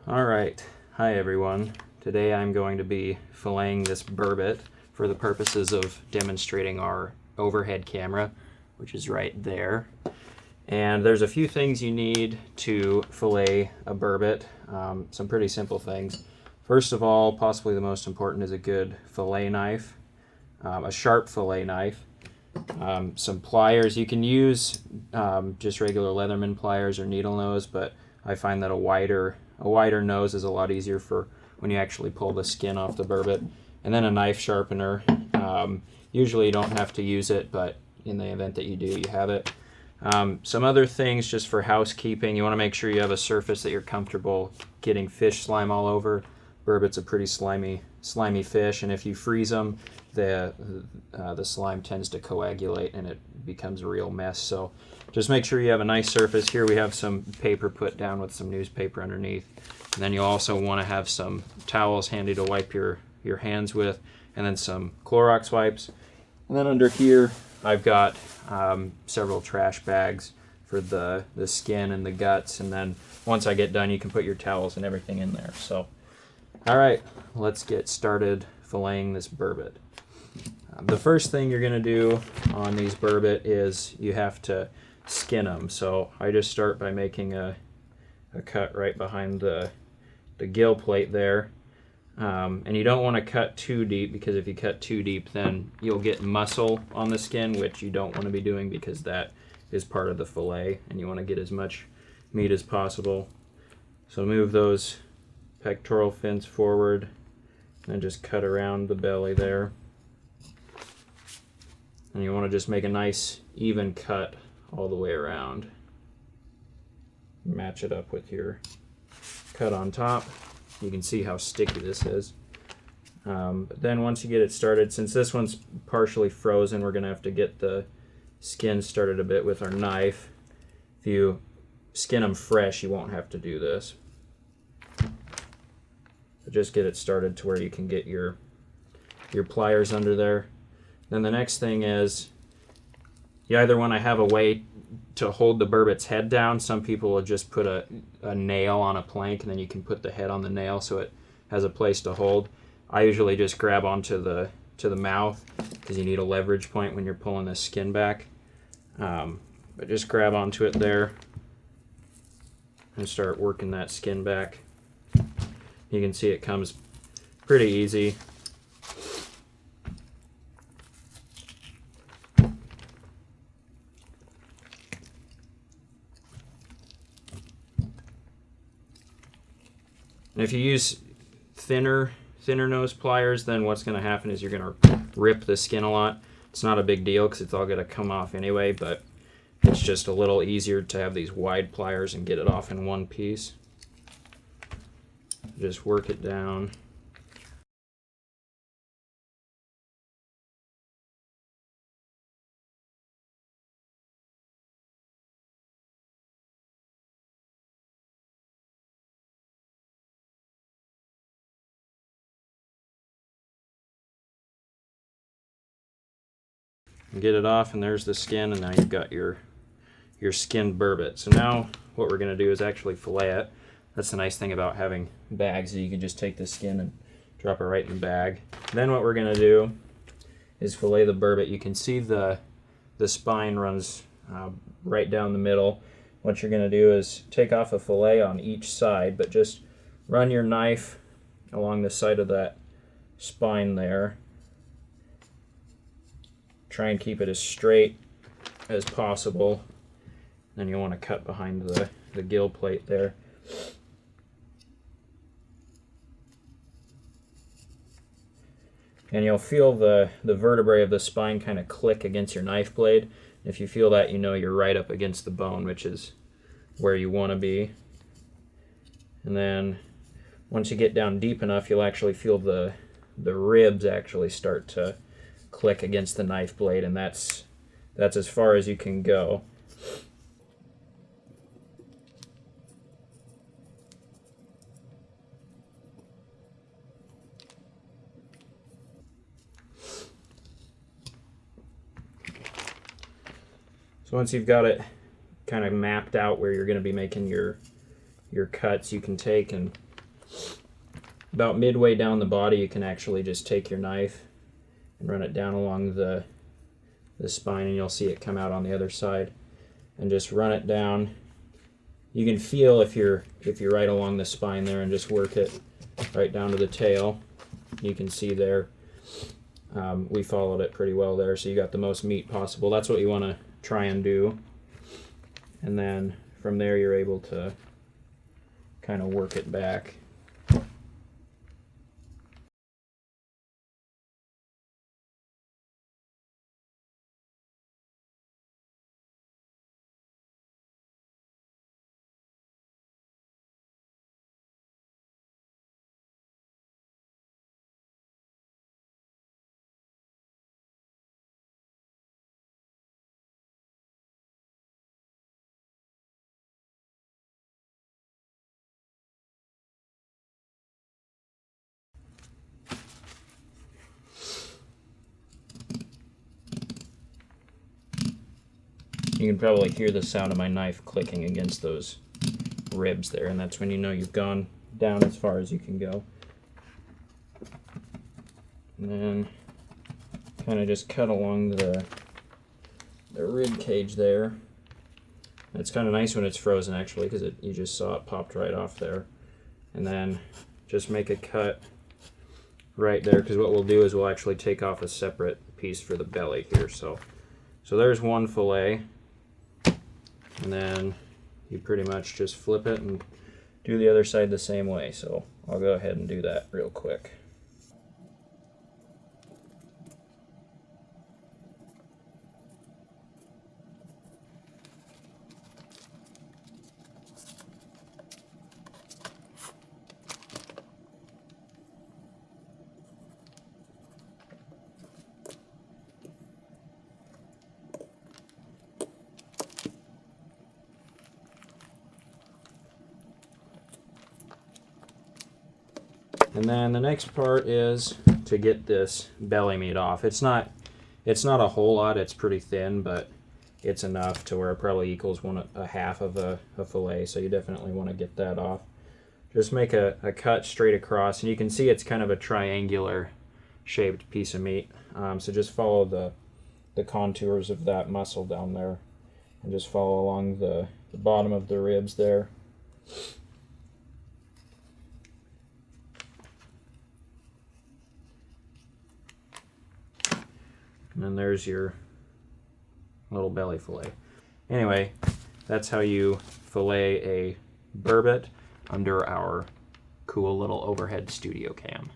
All right, hi everyone. Today I'm going to be filleting this burbot for the purposes of demonstrating our overhead camera, which is right there. And there's a few things you need to fillet a burbot, some pretty simple things. First of all, possibly the most important is a good fillet knife, a sharp fillet knife, some pliers. You can use just regular Leatherman pliers or needle nose, but I find that a wider nose is a lot easier for when you actually pull the skin off the burbot. And then a knife sharpener. Usually you don't have to use it, but in the event that you do, you have it. Some other things just for housekeeping. You want to make sure you have a surface that you're comfortable getting fish slime all over. Burbot's a pretty slimy fish, and if you freeze them, the slime tends to coagulate and it becomes a real mess. So just make sure you have a nice surface. Here we have some paper put down with some newspaper underneath. And then you also want to have some towels handy to wipe your hands with, and then some Clorox wipes. And then under here I've got several trash bags for the skin and the guts, and then once I get done you can put your towels and everything in there. So alright, let's get started filleting this burbot. The first thing you're going to do on these burbot is you have to skin them. So I just start by making a cut right behind the gill plate there. And you don't want to cut too deep, because if you cut too deep then you'll get muscle on the skin, which you don't want to be doing because that is part of the fillet and you want to get as much meat as possible. So move those pectoral fins forward and just cut around the belly there. And you want to just make a nice even cut all the way around. Match it up with your cut on top. You can see how sticky this is. But then once you get it started, since this one's partially frozen, we're going to have to get the skin started a bit with our knife. If you skin them fresh, you won't have to do this. But just get it started to where you can get your pliers under there. Then the next thing is you either want to have a way to hold the burbot's head down. Some people will just put a nail on a plank and then you can put the head on the nail so it has a place to hold. I usually just grab onto the mouth because you need a leverage point when you're pulling the skin back. But just grab onto it there and start working that skin back. You can see it comes pretty easy. And if you use thinner nose pliers, then what's going to happen is you're going to rip the skin a lot. It's not a big deal because it's all going to come off anyway, but it's just a little easier to have these wide pliers and get it off in one piece. Just work it down. Get it off, and there's the skin, and now you've got your skinned burbot. So now what we're going to do is actually fillet it. That's the nice thing about having bags, is you can just take the skin and drop it right in the bag. Then what we're going to do is fillet the burbot. You can see the spine runs right down the middle. What you're going to do is take off a fillet on each side, but just run your knife along the side of that spine there. Try and keep it as straight as possible. Then you want to cut behind the gill plate there. And you'll feel the vertebrae of the spine kind of click against your knife blade. If you feel that, you know you're right up against the bone, which is where you want to be. And then once you get down deep enough, you'll actually feel the ribs actually start to click against the knife blade, and that's as far as you can go. So once you've got it kind of mapped out where you're going to be making your cuts, you can take and About midway down the body, you can actually just take your knife and run it down along the spine, and you'll see it come out on the other side. And just run it down. You can feel if you're right along the spine there, and just work it right down to the tail. You can see there, we followed it pretty well there, so you got the most meat possible. That's what you want to try and do. And then from there, you're able to kind of work it back. You can probably hear the sound of my knife clicking against those ribs there, and that's when you know you've gone down as far as you can go. And then kind of just cut along the rib cage there. It's kind of nice when it's frozen, actually, because you just saw it popped right off there. And then just make a cut right there, because what we'll do is we'll actually take off a separate piece for the belly here. So there's one fillet, and then you pretty much just flip it and do the other side the same way. So I'll go ahead and do that real quick. And then the next part is to get this belly meat off. It's not a whole lot, it's pretty thin, but it's enough to where it probably equals a half of a fillet, so you definitely want to get that off. Just make a cut straight across, and you can see it's kind of a triangular shaped piece of meat. So just follow the contours of that muscle down there, and just follow along the bottom of the ribs there. And then there's your little belly fillet. Anyway, that's how you fillet a burbot under our cool little overhead studio cam.